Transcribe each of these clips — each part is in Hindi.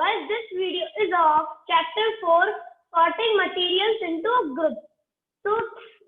guys, this video is of chapter 4, sorting materials into groups. So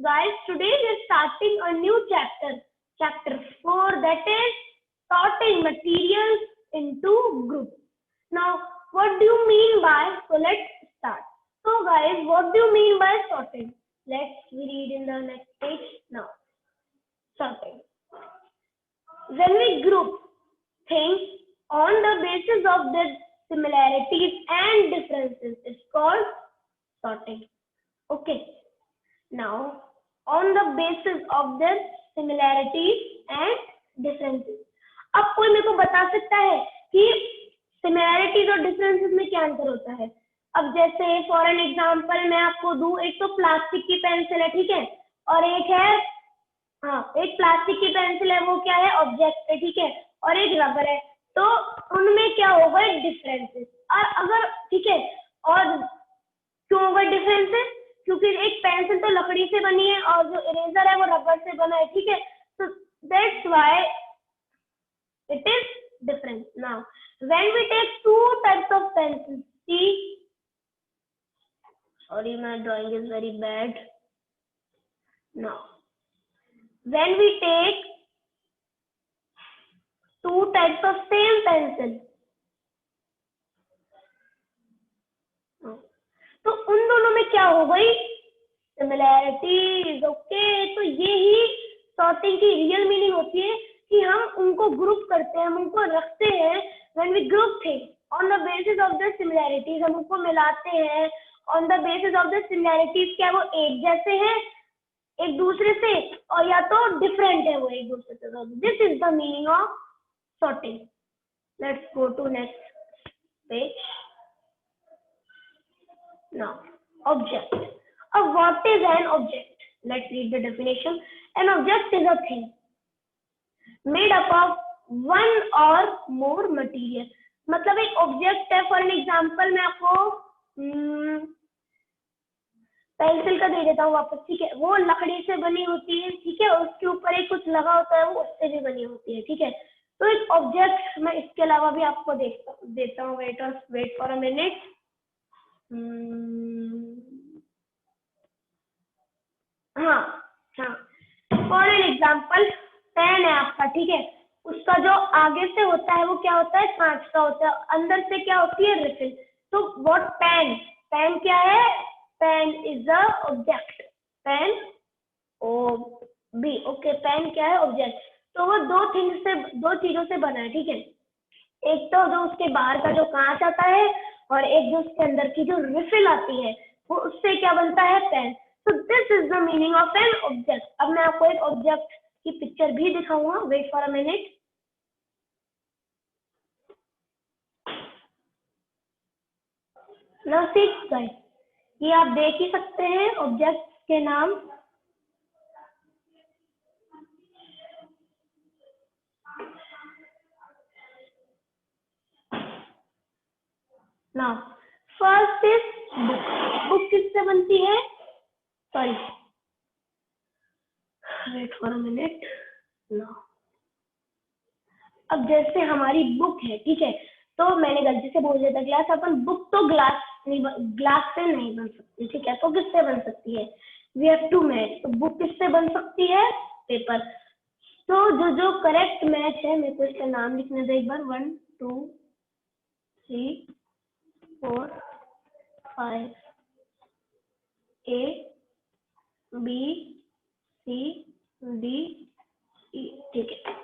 guys, today we are starting a new chapter 4, that is sorting materials into groups. Now what do you mean by, so let's start. So guys, what do you mean by sorting? Let's read in the next page now. Sorting. When we group things on the basis of their similarities and differences, is called sorting. Okay. Now, on the basis of their similarities and differences. अब कोई मेरे को बता सकता है कि similarities और differences में क्या अंतर होता है? अब जैसे फॉर एन एग्जाम्पल मैं आपको दूं, एक तो प्लास्टिक की पेंसिल है, ठीक है, और एक है एक प्लास्टिक की पेंसिल है, वो क्या है, ऑब्जेक्ट है, ठीक है, और एक रबर है, तो उनमें क्या होगा, डिफरेंसेस। और अगर ठीक है, और क्यों होगा डिफरेंसेस? क्योंकि एक पेंसिल तो लकड़ी से बनी है और जो इरेजर है वो रबर से बना है, ठीक है, तो that's why it is difference. Now when we take two types of pencil, see sorry my drawing is very bad. Now when we take two types of same pencil, तो उन दोनों में क्या हो गई, सिमिलैरिटीज। ओके, तो ये ही सॉर्टिंग की रियल मीनिंग होती है कि हम उनको ग्रुप करते हैं, हम उनको रखते हैं। when we group things on the basis of the similarities, हम उनको मिलाते हैं on the basis of the similarities, क्या वो एक जैसे हैं एक दूसरे से, और या तो डिफरेंट है वो एक दूसरे से। This is the meaning of sorting. Let's go to next page now. Object. अब what is an object? Let's read the definition. An object is a thing made up of one or more material. मतलब एक ऑब्जेक्ट है, फॉर एन एग्जांपल मैं आपको पेंसिल का दे देता हूँ वापस, ठीक है, वो लकड़ी से बनी होती है, ठीक है, उसके ऊपर एक कुछ लगा होता है, वो उससे भी बनी होती है, ठीक है। तो एक ऑब्जेक्ट मैं इसके अलावा भी आपको देता हूँ। Wait for a minute. हाँ, फॉर एन एग्जाम्पल पेन है आपका, ठीक है, उसका जो आगे से होता है वो क्या होता है, कांच का होता है, अंदर से क्या होती है, रिफिल। तो व्हाट पेन क्या है, pen is the object, pen O B. Okay, pen क्या है, ऑब्जेक्ट। तो वो दो चीजों से बना है, ठीक है, एक तो जो उसके बाहर का जो कांच आता है, और एक जो उसके अंदर की जो रिफिल आती है, वो उससे क्या बनता है, पेन। तो this is the meaning of an object. अब मैं आपको एक ऑब्जेक्ट की पिक्चर भी दिखाऊंगा। Wait for a minute. Now see guys, ये आप देख ही सकते हैं ऑब्जेक्ट के नाम। Now first is book. Book किससे बनती है, sorry wait for a minute. Now अब जैसे हमारी बुक है, ठीक है, तो मैंने गलती से बोल दिया था ग्लास, अपन बुक तो ग्लास से नहीं बन सकती, ठीक है, तो किससे बन सकती है, वी हैव टू मैच। तो बुक किससे बन सकती है, पेपर। तो जो करेक्ट मैच है, मेरे को इसका नाम लिखने दो एक बार। 1 2 3 4 5 A B C D E, ठीक है।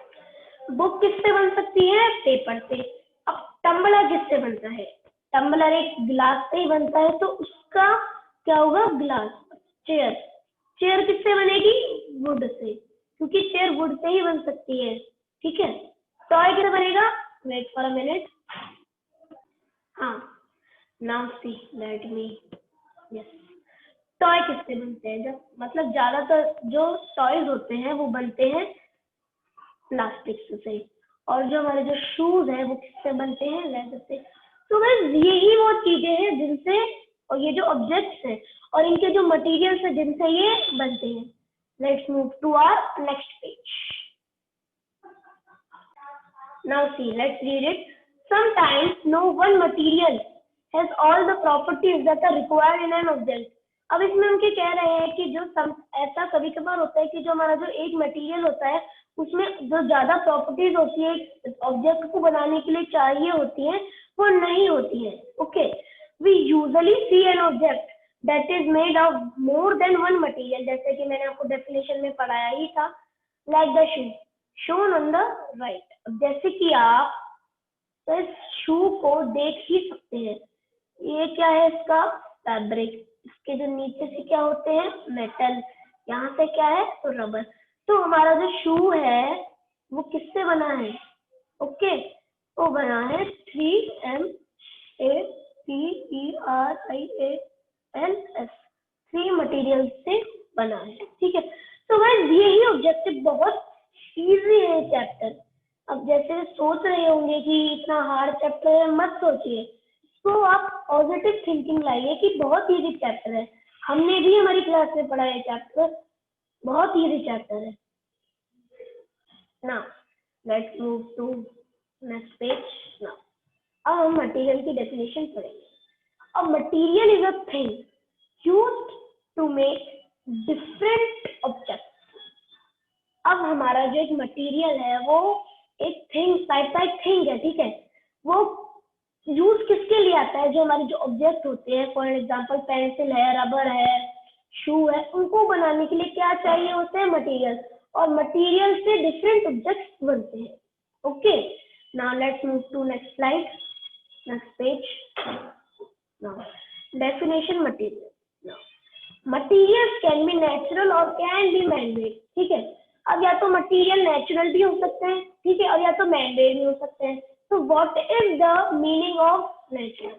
बुक किससे बन सकती है, पेपर से। अब टम्बलर किससे बनता है, टम्बलर एक गिलास से ही बनता है, तो उसका क्या होगा, ग्लास। चेयर किससे बनेगी, वुड से, क्योंकि चेयर वुड से ही बन सकती है, ठीक है। टॉय किससे बनेगा, वेट फॉर अ मिनट। हाँ, now see let me, yes, toy किससे बनते हैं, जब मतलब ज्यादातर जो टॉयज होते हैं वो बनते हैं प्लास्टिक से, और जो हमारे जो शूज है वो किससे बनते हैं, लेदर से। तो बस यही वो चीजें हैं जिनसे, और ये जो ऑब्जेक्ट्स हैं और इनके जो मटेरियल्स है जिनसे ये बनते हैं। Let's move to our next page. Now see let's read it. Sometimes no one material has all the properties that are required in an object. अब इसमें हम क्या कह रहे हैं कि जो ऐसा कभी कभार होता है कि जो हमारा जो एक मटेरियल होता है उसमें जो ज्यादा प्रॉपर्टीज होती है ऑब्जेक्ट को बनाने के लिए चाहिए होती है वो नहीं होती है. Okay, we usually see an object that is made of more than one material, जैसे कि मैंने आपको डेफिनेशन में पढ़ाया ही था, like the shoe shown on the right. जैसे कि आप तो इस शू को देख ही सकते हैं. ये क्या है, इसका फैब्रिक, इसके जो नीचे से क्या होते हैं मेटल, यहाँ से क्या है तो रबर. तो हमारा जो शू है वो किससे बना है? ओके, वो बना है 3MATERIALS 3 मटेरियल से बना है. ठीक है, तो गाइस यही ऑब्जेक्टिव, बहुत इजी है चैप्टर. अब जैसे सोच रहे होंगे कि इतना हार्ड चैप्टर है, मत सोचिए, तो आप पॉजिटिव थिंकिंग लाइए कि बहुत इजी चैप्टर है. हमने भी हमारी क्लास में पढ़ा है चैप्टर, बहुत इजी चैप्टर है. Now let's move to next page. Now अब हम मटेरियल की डेफिनेशन पढ़ेंगे. A material is a thing used to make different objects. अब हमारा जो एक मटेरियल है वो एक थिंग टाइप का एक थिंग है. ठीक है, वो यूज किसके लिए आता है? जो हमारे जो ऑब्जेक्ट होते हैं, फॉर एग्जांपल पेंसिल है, रबर है, शू है, उनको बनाने के लिए क्या चाहिए होते हैं? मटेरियल. और मटेरियल से डिफरेंट ऑब्जेक्ट्स बनते हैं. Okay, now let's move to next slide, next page. Now definition material. Materials can be natural और कैन बी मैन-मेड. ठीक है, अब या तो मटेरियल नेचुरल भी हो सकते हैं, ठीक है, और या तो मैन-मेड भी हो सकते हैं. तो what is the meaning of natural?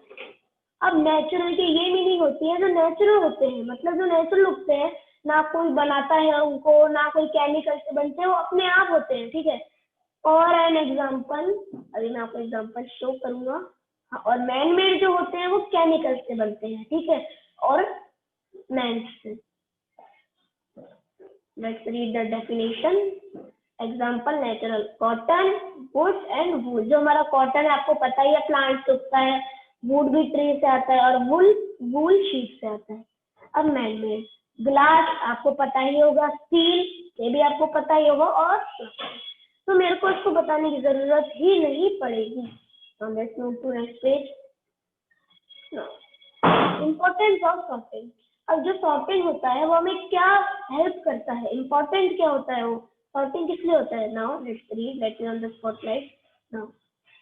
अब नेचुरल की ये मीनिंग होती है जो नेचुरल होते हैं, मतलब जो नेचुरल उगते हैं, ना कोई बनाता है उनको, ना कोई केमिकल से बनते हैं, वो अपने आप होते हैं. ठीक है, और एन एग्जाम्पल, अभी मैं आपको एग्जाम्पल शो करूंगा. और मैन मेड जो होते हैं वो केमिकल से बनते हैं. ठीक है, और मैन से. Let's read the definition. Example natural, cotton, wood and wool. जो हमारा कॉटन है आपको पता ही है, प्लांट से उगता है. वुड भी ट्री से आता है, और वूल शीट से आता है. अब मैन मेड, ग्लास आपको पता ही होगा, स्टील ये भी आपको पता ही होगा, और तो मेरे को इसको बताने की जरूरत ही नहीं पड़ेगी. Let's move to next page. Importance of sorting. अब जो सॉर्टिंग होता है वो हमें क्या हेल्प करता है, इम्पोर्टेंट क्या होता है, वो सॉर्टिंग किस लिए होता है? Now let's read, let's on the spotlight. Now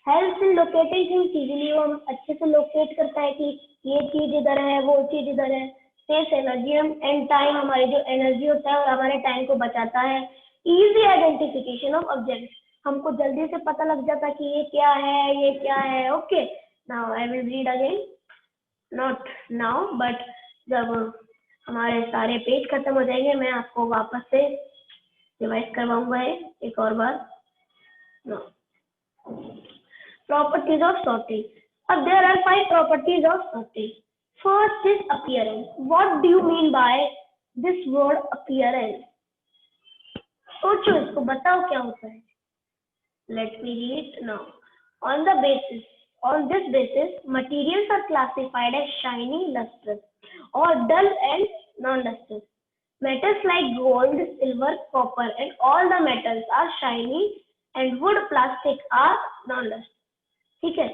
helps in locating things easily. वो हम अच्छे से लोकेट करता है कि ये चीज इधर है, वो चीज इधर है. सेव्स एनर्जी एंड टाइम, हमारी जो एनर्जी होता है और हमारे टाइम को बचाता है. इजी आइडेंटिफिकेशन ऑफ ऑब्जेक्ट, हमको जल्दी से पता लग जाता है कि ये क्या है, ये क्या है. Okay, now I will read again, not now but जब हमारे सारे पेज खत्म हो जाएंगे मैं आपको वापस से रिवाइज करवाऊंगा एक और बार. Properties of sorting. अब there are 5 properties of sorting. First is appearance. What do you mean by this word appearance? सोचो, इसको बताओ क्या होता है. Let me read now. On this basis, materials are classified as shiny, lustrous, or dull and non-lustrous. Metals like gold, silver, copper, and all the metals are shiny, and wood, plastic are non-lustrous. ठीक है.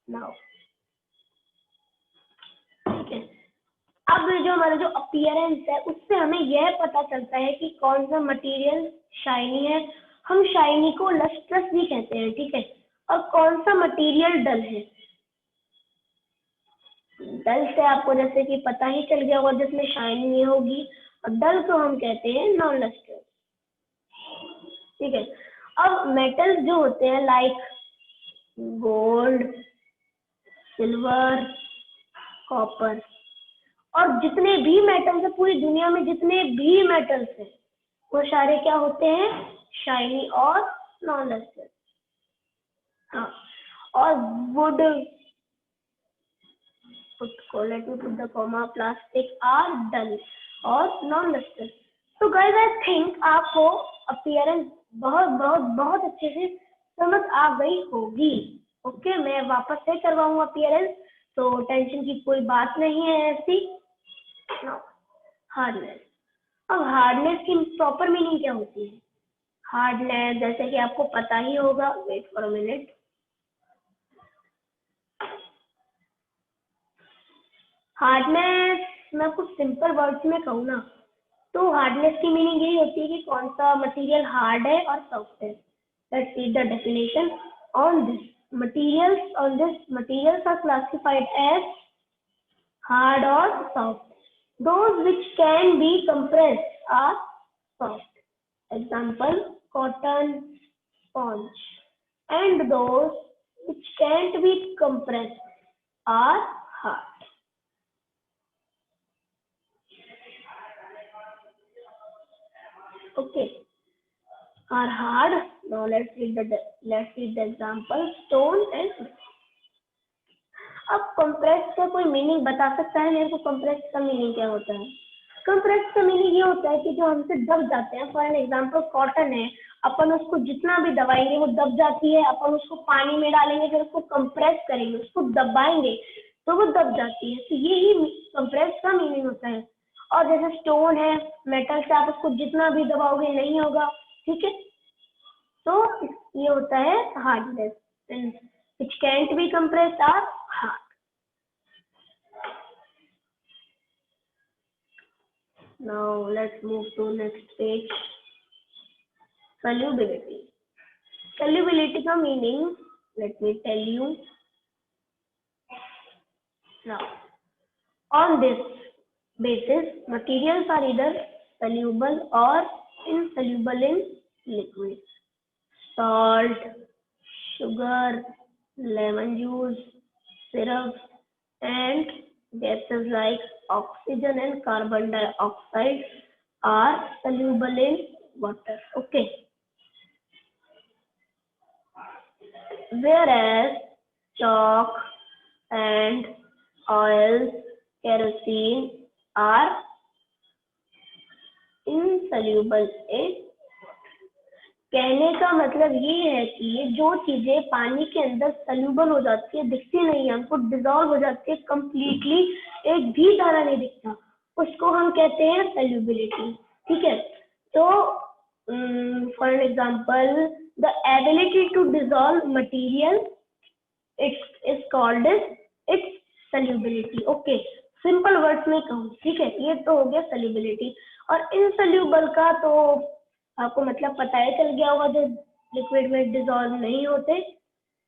Now, ठीक है. अब जो हमारा जो अपीयरेंस है उससे हमें यह पता चलता है कि कौन सा मटेरियल शाइनी है. हम शाइनी को लस्ट्रस भी कहते हैं. ठीक है, और कौन सा मटेरियल डल है. डल से आपको जैसे कि पता ही चल गया होगा, जिसमें शाइनिंग नहीं होगी, और डल को हम कहते हैं नॉन लस्ट्रस. ठीक है, अब मेटल्स जो होते हैं लाइक गोल्ड, सिल्वर, कॉपर, और जितने भी मेटल्स है पूरी दुनिया में, जितने भी मेटल्स हैं वो सारे क्या होते हैं? शाइनी और नॉन लस्ट्रस. हाँ, और wood, let me put the comma, plastic are dull और नॉन लस्ट्रस. तो गाइस आई थिंक आपको अपीयरेंस बहुत बहुत बहुत अच्छे से समझ आ गई होगी। ओके, मैं वापस से करवाऊंगा अपीयरेंस, तो टेंशन की कोई बात नहीं है ऐसी। हार्डनेस, अब हार्डनेस की प्रॉपर मीनिंग क्या होती है? हार्डनेस जैसे कि आपको पता ही होगा, wait for a minute. Hardness मैं कुछ सिंपल वर्ड्स में कहूँ ना, तो हार्डनेस की मीनिंग यही होती है कि कौन सा मटेरियल हार्ड है और सॉफ्ट है। Let's see the definition. On this materials are classified as hard or soft. Those which can be compressed are soft. Example, cotton, sponge. And those which can't be compressed are hard. Okay, are hard. Now let's read the example, stone and. अब कंप्रेस का कोई मीनिंग बता सकता है मेरे को? कंप्रेस का मीनिंग क्या होता है? कंप्रेस का मीनिंग ये होता है कि जो हमसे दब जाते हैं। फॉर एन एग्जांपल कॉटन है, अपन उसको जितना भी दबाएंगे वो दब जाती है। अपन उसको पानी में डालेंगे, फिर उसको कंप्रेस करेंगे, उसको दबाएंगे तो वो दब जाती है। तो यही कंप्रेस का मीनिंग होता है। और जैसे स्टोन है, मेटल से आप उसको जितना भी दबाओगे नहीं होगा, ठीक है। तो ये होता है hardness, which can't be compressed are hard. Now let's move to next page. Solubility. Solubility का meaning let me tell you. Now on this basis, materials are either soluble or insoluble in liquids. Salt, sugar, lemon juice, syrup, and gases like oxygen and carbon dioxide are soluble in water. Okay. Whereas chalk and oils, kerosene are insoluble in. कहने का मतलब ये है कि जो चीजें पानी के अंदर सल्यूबल हो जाती है, दिखती नहीं है, हमको डिजॉल्व हो जाती है कंप्लीटली, एक भी धारा नहीं दिखता, उसको हम कहते हैं सल्यूबिलिटी। ठीक है, तो for an example the ability to dissolve material is called its solubility. Okay, simple words में कहूँ, ठीक है, ये तो हो गया सल्यूबिलिटी। और इनसल्यूबल का तो आपको मतलब पता ही चल गया होगा, जो लिक्विड में डिजॉल्व नहीं होते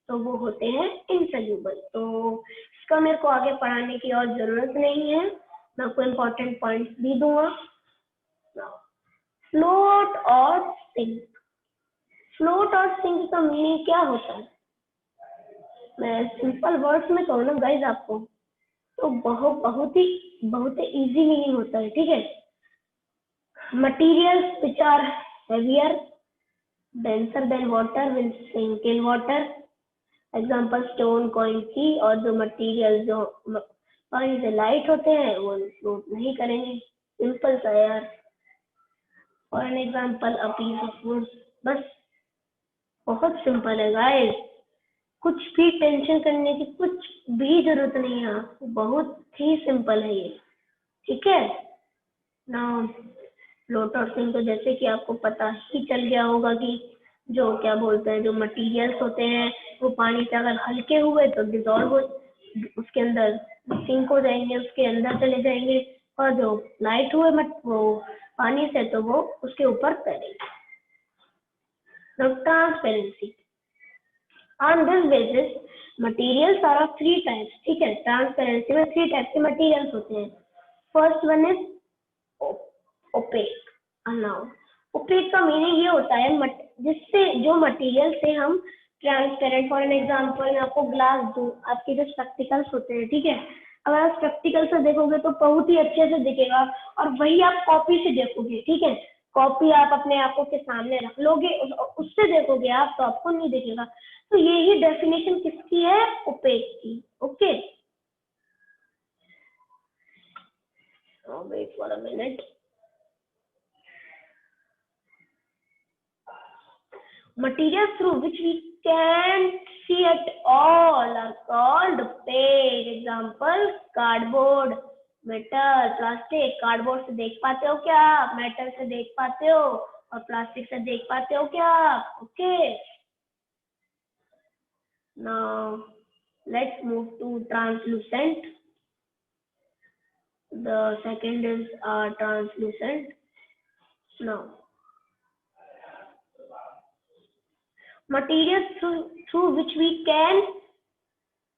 तो वो होते हैं इनसल्यूबल। तो इसका मेरे को आगे पढ़ाने की और जरूरत नहीं है, मैं आपको इम्पोर्टेंट पॉइंट्स भी दूंगा। फ्लोट और सिंक। फ्लोट और सिंक का मीनिंग क्या होता है? मैं सिंपल वर्ड्स में कहूँ ना गाइज आपको, तो बहुत ही इजी मीनिंग होता है। ठीक है, materials which are heavier, denser than water will sink in water. Example stone, coin की। और जो मटेरियल जो पानी से लाइट होते हैं वो फ्लोट नहीं करेंगे। सिंपल सा यार। For an example a piece of wood. बस बहुत सिंपल है गाइस, कुछ भी टेंशन करने की कुछ भी जरूरत नहीं है आपको, बहुत ही सिंपल है ये। ठीक है ना। फ्लोट और सिंक तो जैसे कि आपको पता ही चल गया होगा कि जो क्या बोलते हैं, जो मटेरियल्स होते हैं वो पानी से अगर हल्के हुए तो डिजॉल्व हो, उसके अंदर सिंक हो जाएंगे, उसके अंदर चले जाएंगे। और जो लाइट हुए वो पानी से तो वो उसके ऊपर तैरेंगे। Transparency. On this basis materials are of 3 types. ठीक है, ट्रांसपेरेंसी में 3 टाइप के मटेरियल्स होते हैं। First one is opaque. Now opaque का मीनिंग ये होता है जिससे जो मटेरियल से हम ट्रांसपेरेंट। फॉर एन एग्जांपल मैं आपको ग्लास दूं, आपके जो स्पेक्टिकल्स होते हैं, ठीक है, अगर आप स्पेक्टिकल से देखोगे तो बहुत ही अच्छे से दिखेगा, और वही आप कॉपी से देखोगे। ठीक है, कॉपी आप अपने आंखों के सामने रख लोगे, उससे देखोगे आप तो आपको नहीं दिखेगा। तो यही डेफिनेशन किसकी है? ओपेक की। Okay, wait for a minute. Materials through which we can see at all are called opaque. Example, cardboard, metal, plastic. Cardboard से देख पाते हो क्या? Metal से देख पाते हो और plastic से देख पाते हो क्या? Okay. Now let's move to translucent. The second is translucent. Now, materials through which we can,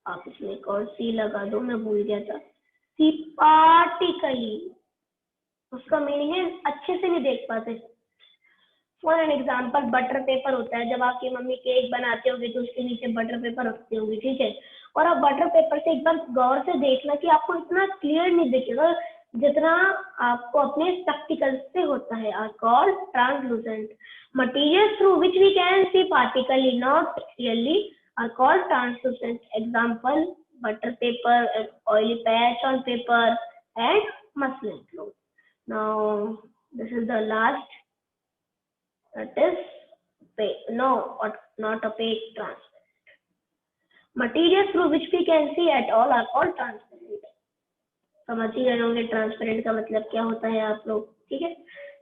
आप इसमें एक और सी लगा दो, मैं भूल गया था, सी पार्टिकली, उसका मीनिंग है अच्छे से नहीं देख पाते। For an example, butter paper होता है, जब आपकी मम्मी केक बनाते होंगे तो उसके नीचे बटर पेपर रखते होंगे, ठीक है, और आप बटर पेपर से एकदम गौर से देखना कि आपको इतना क्लियर नहीं दिखेगा जितना आपको अपने स्पेक्टिकल से होता है, are called translucent. Material through which we can see partially not clearly are called translucent. Example, butter paper, oily patch on paper and muslin cloth. Now this is the last, that is opaque. No, not opaque, transparent. Materials through which we can see at all are called transparent. समझ ही गए होंगे ट्रांसपेरेंट का मतलब क्या होता है आप लोग, ठीक है,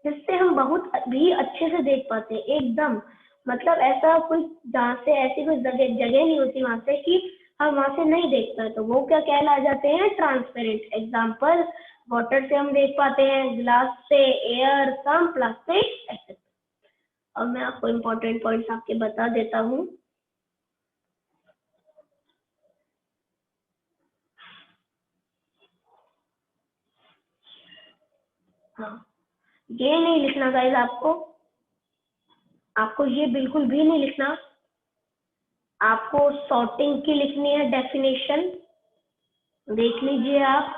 जिससे हम बहुत भी अच्छे से देख पाते हैं, एकदम, मतलब ऐसा कोई जहाँ से ऐसी कोई जगह नहीं होती वहां से कि हम वहां से नहीं देख पाए, तो वो क्या कहला जाते हैं? ट्रांसपेरेंट। एग्जाम्पल, वाटर से हम देख पाते हैं, ग्लास से, एयर, सम प्लास्टिक, एक्सेट्रा। अब मैं आपको इम्पोर्टेंट पॉइंट्स आपके बता देता हूँ। हाँ, ये नहीं लिखना गाइस, आपको ये बिल्कुल भी नहीं लिखना, आपको सॉर्टिंग की लिखनी है डेफिनेशन, देख लीजिए आप।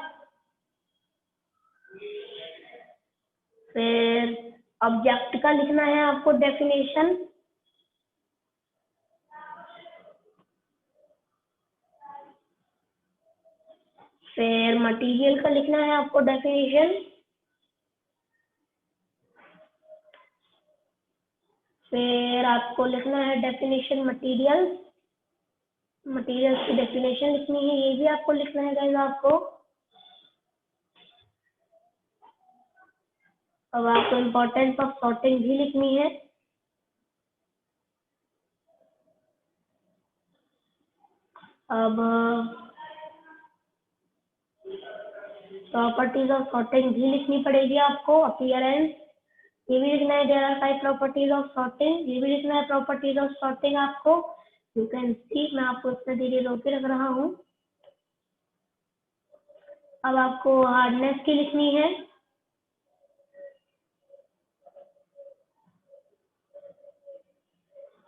फिर ऑब्जेक्ट का लिखना है आपको डेफिनेशन, फिर मटेरियल का लिखना है आपको डेफिनेशन, फिर आपको लिखना है डेफिनेशन मटेरियल्स, मटेरियल्स की डेफिनेशन लिखनी है, ये भी आपको लिखना है गाइस आपको। अब आपको इम्पोर्टेंस ऑफ सॉर्टिंग भी लिखनी है। अब प्रॉपर्टीज ऑफ सॉर्टिंग भी लिखनी पड़ेगी आपको। अपीयरेंस, ये भी लिखना है, there are 5 properties of sorting, ये भी लिखना है प्रॉपर्टीज ऑफ सॉर्टिंग आपको। यू कैन सी, मैं आपको इतना धीरे रोक के रख रहा हूँ। अब आपको हार्डनेस की लिखनी है,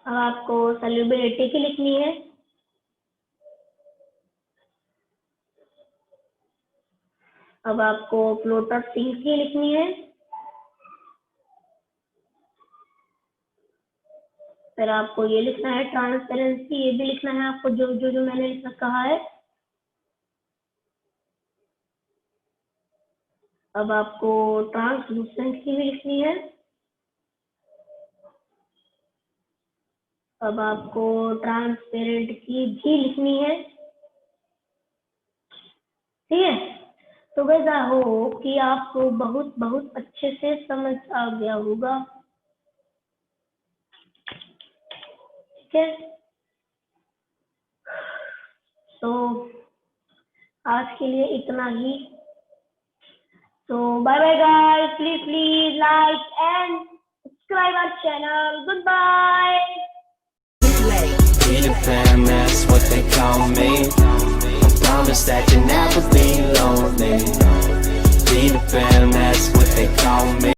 अब आपको सॉल्युबिलिटी की लिखनी है, अब आपको फ्लोटर सिंक की लिखनी है, फिर आपको ये लिखना है ट्रांसपेरेंसी, ये भी लिखना है आपको, जो मैंने लिखना कहा है। अब आपको ट्रांसलूसेंट की भी लिखनी है, अब आपको ट्रांसपेरेंट की भी लिखनी है, ठीक है। तो वैसा हो कि आपको बहुत बहुत अच्छे से समझ आ गया होगा, ठीक है। तो आज के लिए इतना ही, तो bye bye guys, please like and subscribe our channel, goodbye. That's what they call me. I promise that you'll never be lonely. Peter Pan, that's what they call me.